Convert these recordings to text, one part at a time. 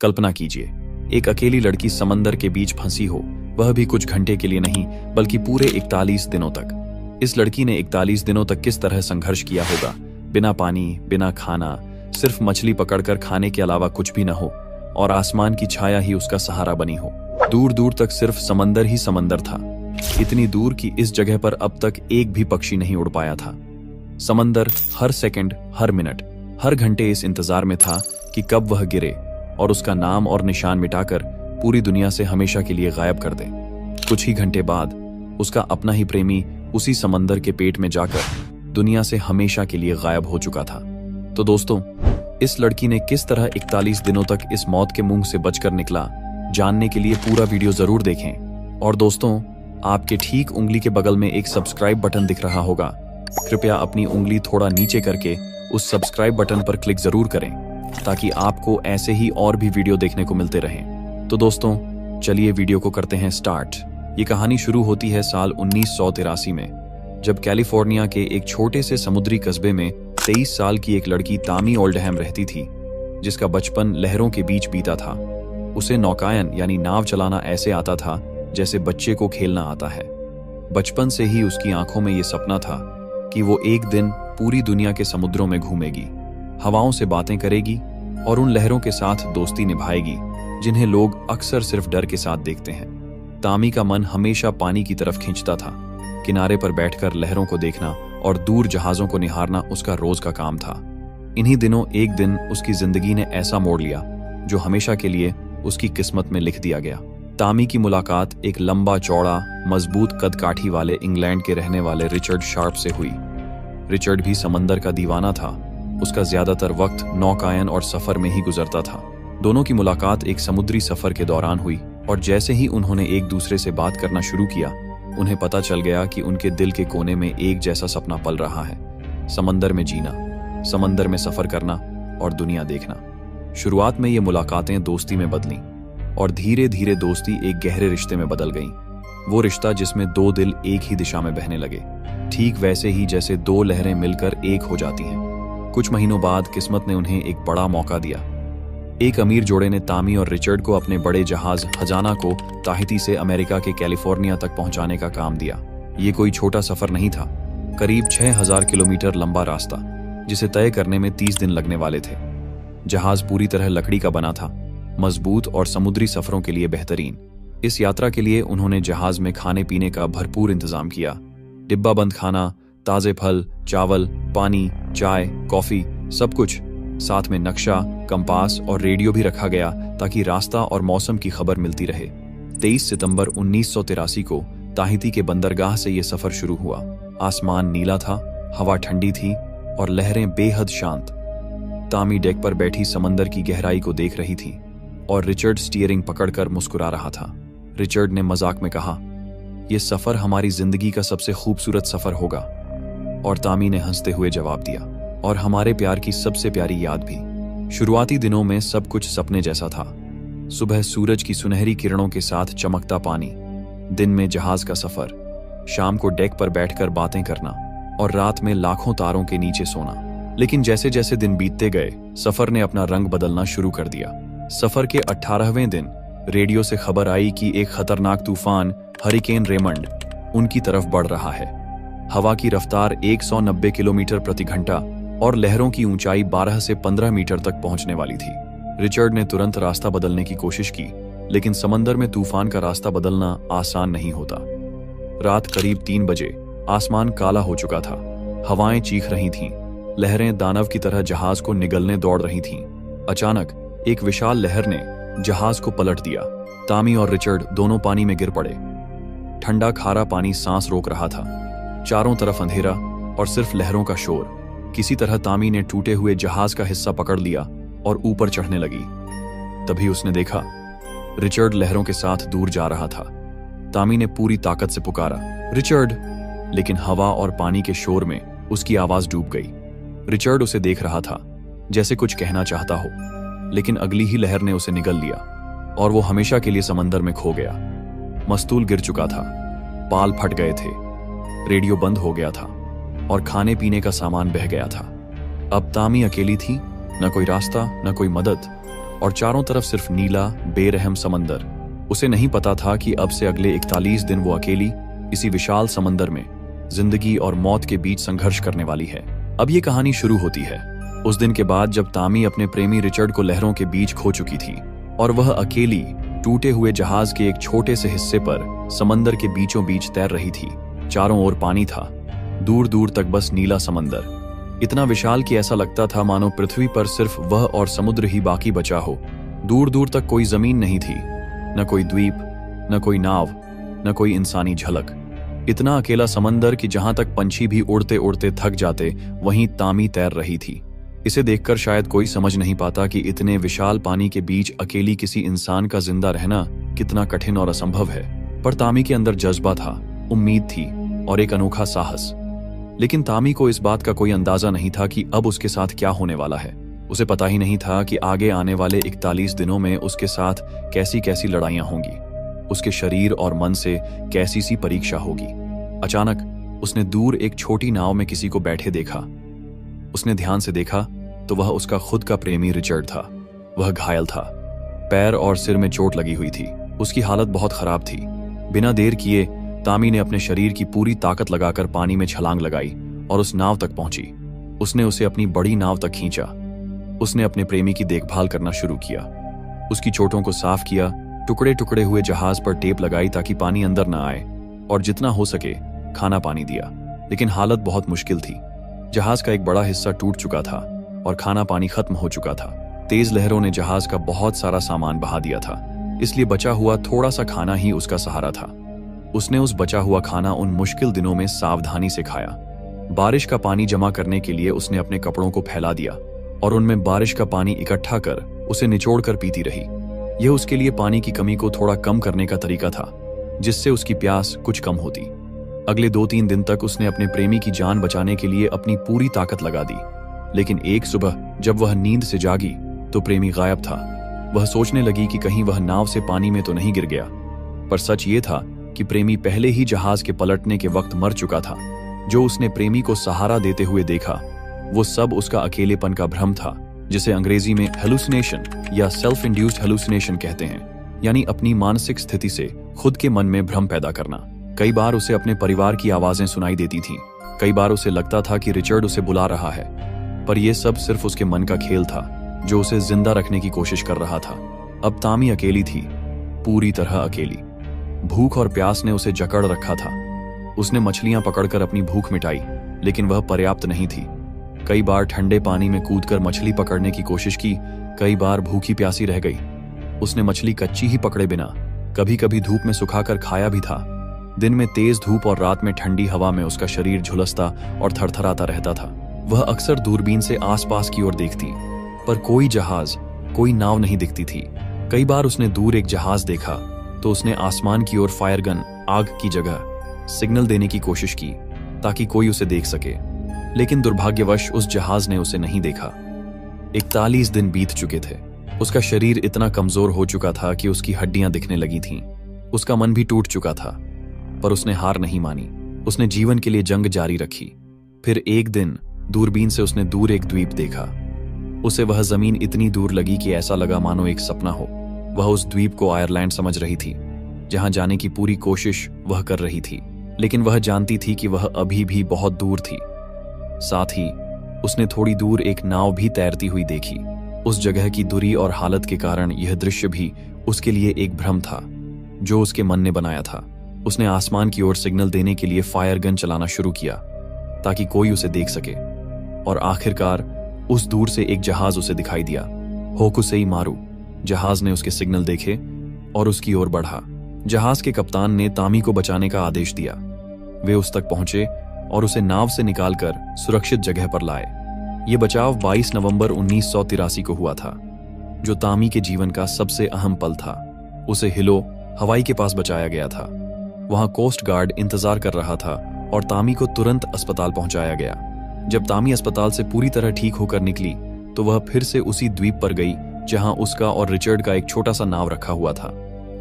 कल्पना कीजिए, एक अकेली लड़की समंदर के बीच फंसी हो, वह भी कुछ घंटे के लिए नहीं बल्कि पूरे 41 दिनों तक। इस लड़की ने 41 दिनों तक किस तरह संघर्ष किया होगा, बिना पानी, बिना खाना, सिर्फ मछली पकड़कर खाने के अलावा कुछ भी न हो, और आसमान की छाया ही उसका सहारा बनी हो। दूर दूर तक सिर्फ समंदर ही समंदर था, इतनी दूर कि इस जगह पर अब तक एक भी पक्षी नहीं उड़ पाया था। समंदर हर सेकंड, हर मिनट, हर घंटे इस इंतजार में था कि कब वह गिरे और उसका नाम और निशान मिटाकर पूरी दुनिया से हमेशा के लिए गायब कर दे। कुछ ही घंटे बाद उसका अपना ही प्रेमी उसी समंदर के पेट में जाकर दुनिया से हमेशा के लिए गायब हो चुका था। तो दोस्तों, इस लड़की ने किस तरह 41 दिनों तक इस मौत के मुंह से बचकर निकला, जानने के लिए पूरा वीडियो जरूर देखें। और दोस्तों, आपके ठीक उंगली के बगल में एक सब्सक्राइब बटन दिख रहा होगा, कृपया अपनी उंगली थोड़ा नीचे करके उस सब्सक्राइब बटन पर क्लिक जरूर करें ताकि आपको ऐसे ही और भी वीडियो देखने को मिलते रहें। तो दोस्तों, चलिए वीडियो को करते हैं स्टार्ट। ये कहानी शुरू होती है साल 1983 में, जब कैलिफोर्निया के एक छोटे से समुद्री कस्बे में 23 साल की एक लड़की तामी ओल्डहैम रहती थी, जिसका बचपन लहरों के बीच बीता था। उसे नौकायन यानी नाव चलाना ऐसे आता था जैसे बच्चे को खेलना आता है। बचपन से ही उसकी आंखों में ये सपना था कि वो एक दिन पूरी दुनिया के समुद्रों में घूमेगी, हवाओं से बातें करेगी और उन लहरों के साथ दोस्ती निभाएगी जिन्हें लोग अक्सर सिर्फ डर के साथ देखते हैं। तामी का मन हमेशा पानी की तरफ खींचता था। किनारे पर बैठकर लहरों को देखना और दूर जहाजों को निहारना उसका रोज का काम था। इन्हीं दिनों एक दिन उसकी जिंदगी ने ऐसा मोड़ लिया जो हमेशा के लिए उसकी किस्मत में लिख दिया गया। तामी की मुलाकात एक लंबा चौड़ा, मजबूत कदकाठी वाले इंग्लैंड के रहने वाले रिचर्ड शार्प से हुई। रिचर्ड भी समंदर का दीवाना था। उसका ज्यादातर वक्त नौकायन और सफर में ही गुजरता था। दोनों की मुलाकात एक समुद्री सफर के दौरान हुई और जैसे ही उन्होंने एक दूसरे से बात करना शुरू किया, उन्हें पता चल गया कि उनके दिल के कोने में एक जैसा सपना पल रहा है, समंदर में जीना, समंदर में सफर करना और दुनिया देखना। शुरुआत में ये मुलाकातें दोस्ती में बदलीं और धीरे धीरे दोस्ती एक गहरे रिश्ते में बदल गई। वो रिश्ता जिसमें दो दिल एक ही दिशा में बहने लगे, ठीक वैसे ही जैसे दो लहरें मिलकर एक हो जाती हैं। कुछ महीनों बाद किस्मत ने उन्हें एक बड़ा मौका दिया। एक अमीर जोड़े ने तामी और रिचर्ड को अपने बड़े जहाज हजाना को ताहिती से अमेरिका के कैलिफोर्निया तक पहुंचाने का काम दिया। ये कोई छोटा सफर नहीं था, करीब 6000 किलोमीटर लंबा रास्ता जिसे तय करने में 30 दिन लगने वाले थे। जहाज पूरी तरह लकड़ी का बना था, मजबूत और समुद्री सफरों के लिए बेहतरीन। इस यात्रा के लिए उन्होंने जहाज में खाने पीने का भरपूर इंतजाम किया। डिब्बा बंद खाना, ताजे फल, चावल, पानी, चाय, कॉफी, सब कुछ। साथ में नक्शा, कंपास और रेडियो भी रखा गया ताकि रास्ता और मौसम की खबर मिलती रहे। 23 सितंबर 1983 को ताहिती के बंदरगाह से यह सफर शुरू हुआ। आसमान नीला था, हवा ठंडी थी और लहरें बेहद शांत। तामी डेक पर बैठी समंदर की गहराई को देख रही थी और रिचर्ड स्टीयरिंग पकड़कर मुस्कुरा रहा था। रिचर्ड ने मजाक में कहा, यह सफर हमारी जिंदगी का सबसे खूबसूरत सफर होगा। और तामी ने हंसते हुए जवाब दिया, और हमारे प्यार की सबसे प्यारी याद भी। शुरुआती दिनों में सब कुछ सपने जैसा था। सुबह सूरज की सुनहरी किरणों के साथ चमकता पानी, दिन में जहाज का सफर, शाम को डेक पर बैठकर बातें करना और रात में लाखों तारों के नीचे सोना। लेकिन जैसे जैसे दिन बीतते गए, सफर ने अपना रंग बदलना शुरू कर दिया। सफर के 18वें दिन रेडियो से खबर आई कि एक खतरनाक तूफान हरिकेन रेमंड उनकी तरफ बढ़ रहा है। हवा की रफ्तार 190 किलोमीटर प्रति घंटा और लहरों की ऊंचाई 12 से 15 मीटर तक पहुंचने वाली थी। रिचर्ड ने तुरंत रास्ता बदलने की कोशिश की, लेकिन समंदर में तूफान का रास्ता बदलना आसान नहीं होता। रात करीब 3 बजे आसमान काला हो चुका था, हवाएं चीख रही थीं, लहरें दानव की तरह जहाज को निगलने दौड़ रही थीं। अचानक एक विशाल लहर ने जहाज को पलट दिया। तामी और रिचर्ड दोनों पानी में गिर पड़े। ठंडा खारा पानी सांस रोक रहा था। चारों तरफ अंधेरा और सिर्फ लहरों का शोर। किसी तरह तामी ने टूटे हुए जहाज का हिस्सा पकड़ लिया और ऊपर चढ़ने लगी। तभी उसने देखा, रिचर्ड लहरों के साथ दूर जा रहा था। तामी ने पूरी ताकत से पुकारा, रिचर्ड, लेकिन हवा और पानी के शोर में उसकी आवाज डूब गई। रिचर्ड उसे देख रहा था, जैसे कुछ कहना चाहता हो, लेकिन अगली ही लहर ने उसे निगल लिया और वो हमेशा के लिए समंदर में खो गया। मस्तूल गिर चुका था, पाल फट गए थे, रेडियो बंद हो गया था और खाने पीने का सामान बह गया था। अब तामी अकेली थी, न कोई रास्ता, न कोई मदद। और चारों तरफ सिर्फ नीला बेरहम समंदर। उसे नहीं पता था कि अब से अगले 41 दिन वो अकेली इसी विशाल समंदर में जिंदगी और मौत के बीच संघर्ष करने वाली है। अब ये कहानी शुरू होती है उस दिन के बाद जब तामी अपने प्रेमी रिचर्ड को लहरों के बीच खो चुकी थी और वह अकेली टूटे हुए जहाज के एक छोटे से हिस्से पर समंदर के बीचों बीच तैर रही थी। चारों ओर पानी था, दूर दूर तक बस नीला समंदर, इतना विशाल कि ऐसा लगता था मानो पृथ्वी पर सिर्फ वह और समुद्र ही बाकी बचा हो। दूर दूर तक कोई जमीन नहीं थी, न कोई द्वीप, न कोई नाव, न कोई इंसानी झलक। इतना अकेला समंदर कि जहां तक पंछी भी उड़ते उड़ते थक जाते, वहीं तामी तैर रही थी। इसे देखकर शायद कोई समझ नहीं पाता कि इतने विशाल पानी के बीच अकेली किसी इंसान का जिंदा रहना कितना कठिन और असंभव है। पर तामी के अंदर जज्बा था, उम्मीद थी और एक अनोखा साहस। लेकिन तामी को इस बात का कोई अंदाजा नहीं था कि अब उसके साथ क्या होने वाला है। उसे पता ही नहीं था कि आगे आने वाले 41 दिनों में उसके साथ कैसी कैसी लड़ाइयां होंगी, उसके शरीर और मन से कैसी सी परीक्षा होगी। अचानक उसने दूर एक छोटी नाव में किसी को बैठे देखा। उसने ध्यान से देखा तो वह उसका खुद का प्रेमी रिचर्ड था। वह घायल था, पैर और सिर में चोट लगी हुई थी, उसकी हालत बहुत खराब थी। बिना देर किए तामी ने अपने शरीर की पूरी ताकत लगाकर पानी में छलांग लगाई और उस नाव तक पहुंची। उसने उसे अपनी बड़ी नाव तक खींचा। उसने अपने प्रेमी की देखभाल करना शुरू किया, उसकी चोटों को साफ किया, टुकड़े टुकड़े हुए जहाज पर टेप लगाई ताकि पानी अंदर न आए, और जितना हो सके खाना पानी दिया। लेकिन हालत बहुत मुश्किल थी। जहाज का एक बड़ा हिस्सा टूट चुका था और खाना पानी खत्म हो चुका था। तेज लहरों ने जहाज का बहुत सारा सामान बहा दिया था, इसलिए बचा हुआ थोड़ा सा खाना ही उसका सहारा था। उसने उस बचा हुआ खाना उन मुश्किल दिनों में सावधानी से खाया। बारिश का पानी जमा करने के लिए उसने अपने कपड़ों को फैला दिया और उनमें बारिश का पानी इकट्ठा कर उसे निचोड़ कर पीती रही। यह उसके लिए पानी की कमी को थोड़ा कम करने का तरीका था, जिससे उसकी प्यास कुछ कम होती। अगले 2-3 दिन तक उसने अपने प्रेमी की जान बचाने के लिए अपनी पूरी ताकत लगा दी। लेकिन एक सुबह जब वह नींद से जागी तो प्रेमी गायब था। वह सोचने लगी कि कहीं वह नाव से पानी में तो नहीं गिर गया। पर सच ये था कि प्रेमी पहले ही जहाज के पलटने के वक्त मर चुका था। जो उसने प्रेमी को सहारा देते हुए देखा, वो सब उसका अकेलेपन का भ्रम था, जिसे अंग्रेजी में हेलुसिनेशन या सेल्फ इंड्यूस्ड हेलुसिनेशन कहते हैं, यानी अपनी मानसिक स्थिति से खुद के मन में भ्रम पैदा करना। कई बार उसे अपने परिवार की आवाजें सुनाई देती थीं। कई बार उसे लगता था कि रिचर्ड उसे बुला रहा है, पर यह सब सिर्फ उसके मन का खेल था, जो उसे जिंदा रखने की कोशिश कर रहा था। अब तामी अकेली थी, पूरी तरह अकेली। भूख और प्यास ने उसे जकड़ रखा था। उसने मछलियां पकड़कर अपनी भूख मिटाई, लेकिन वह पर्याप्त नहीं थी। कई बार ठंडे पानी में कूदकर मछली पकड़ने की कोशिश की, कई बार भूखी प्यासी रह गई। उसने मछली कच्ची ही पकड़े बिना कभी कभी धूप में सुखाकर खाया भी था। दिन में तेज धूप और रात में ठंडी हवा में उसका शरीर झुलसता और थरथराता रहता था। वह अक्सर दूरबीन से आसपास की ओर देखती, पर कोई जहाज, कोई नाव नहीं दिखती थी। कई बार उसने दूर एक जहाज देखा तो उसने आसमान की ओर फायर गन, आग की जगह सिग्नल देने की कोशिश की ताकि कोई उसे देख सके, लेकिन दुर्भाग्यवश उस जहाज ने उसे नहीं देखा। 41 दिन बीत चुके थे। उसका शरीर इतना कमजोर हो चुका था कि उसकी हड्डियां दिखने लगी थीं। उसका मन भी टूट चुका था, पर उसने हार नहीं मानी। उसने जीवन के लिए जंग जारी रखी। फिर एक दिन दूरबीन से उसने दूर एक द्वीप देखा। उसे वह जमीन इतनी दूर लगी कि ऐसा लगा मानो एक सपना हो। वह उस द्वीप को आयरलैंड समझ रही थी, जहां जाने की पूरी कोशिश वह कर रही थी, लेकिन वह जानती थी कि वह अभी भी बहुत दूर थी। साथ ही उसने थोड़ी दूर एक नाव भी तैरती हुई देखी। उस जगह की दूरी और हालत के कारण यह दृश्य भी उसके लिए एक भ्रम था, जो उसके मन ने बनाया था। उसने आसमान की ओर सिग्नल देने के लिए फायर गन चलाना शुरू किया ताकि कोई उसे देख सके, और आखिरकार उस दूर से एक जहाज उसे दिखाई दिया। होकुसेई मारू जहाज ने उसके सिग्नल देखे और उसकी ओर बढ़ा। जहाज के कप्तान ने तामी को बचाने का आदेश दिया। वे उस तक पहुंचे और उसे नाव से निकालकर सुरक्षित जगह पर लाए। ये बचाव 22 नवंबर 1983 को हुआ था, जो तामी के जीवन का सबसे अहम पल था। उसे हिलो, हवाई के पास बचाया गया था। वहां कोस्ट गार्ड इंतजार कर रहा था और तामी को तुरंत अस्पताल पहुंचाया गया। जब तामी अस्पताल से पूरी तरह ठीक होकर निकली तो वह फिर से उसी द्वीप पर गई जहां उसका और रिचर्ड का एक छोटा सा नाव रखा हुआ था।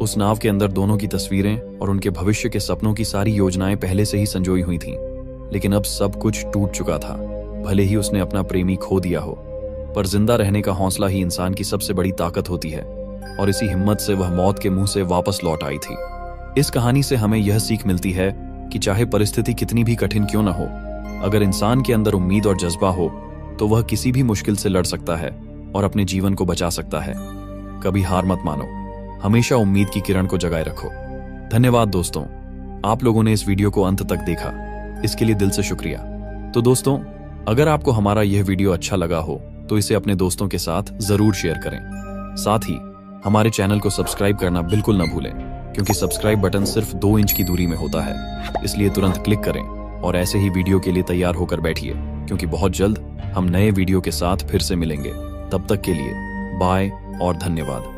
उस नाव के अंदर दोनों की तस्वीरें और उनके भविष्य के सपनों की सारी योजनाएं पहले से ही संजोई हुई थीं। लेकिन अब सब कुछ टूट चुका था। भले ही उसने अपना प्रेमी खो दिया हो, पर जिंदा रहने का हौसला ही इंसान की सबसे बड़ी ताकत होती है, और इसी हिम्मत से वह मौत के मुंह से वापस लौट आई थी। इस कहानी से हमें यह सीख मिलती है कि चाहे परिस्थिति कितनी भी कठिन क्यों न हो, अगर इंसान के अंदर उम्मीद और जज्बा हो तो वह किसी भी मुश्किल से लड़ सकता है और अपने जीवन को बचा सकता है। कभी हार मत मानो, हमेशा उम्मीद की किरण को जगाए रखो। धन्यवाद दोस्तों, आप लोगों ने इस वीडियो को अंत तक देखा, इसके लिए दिल से शुक्रिया। तो दोस्तों, अगर आपको हमारा यह वीडियो अच्छा लगा हो तो इसे अपने दोस्तों के साथ जरूर शेयर करें। साथ ही हमारे चैनल को सब्सक्राइब करना बिल्कुल न भूलें, क्योंकि सब्सक्राइब बटन सिर्फ 2 इंच की दूरी में होता है, इसलिए तुरंत क्लिक करें और ऐसे ही वीडियो के लिए तैयार होकर बैठिए, क्योंकि बहुत जल्द हम नए वीडियो के साथ फिर से मिलेंगे। तब तक के लिए बाय और धन्यवाद।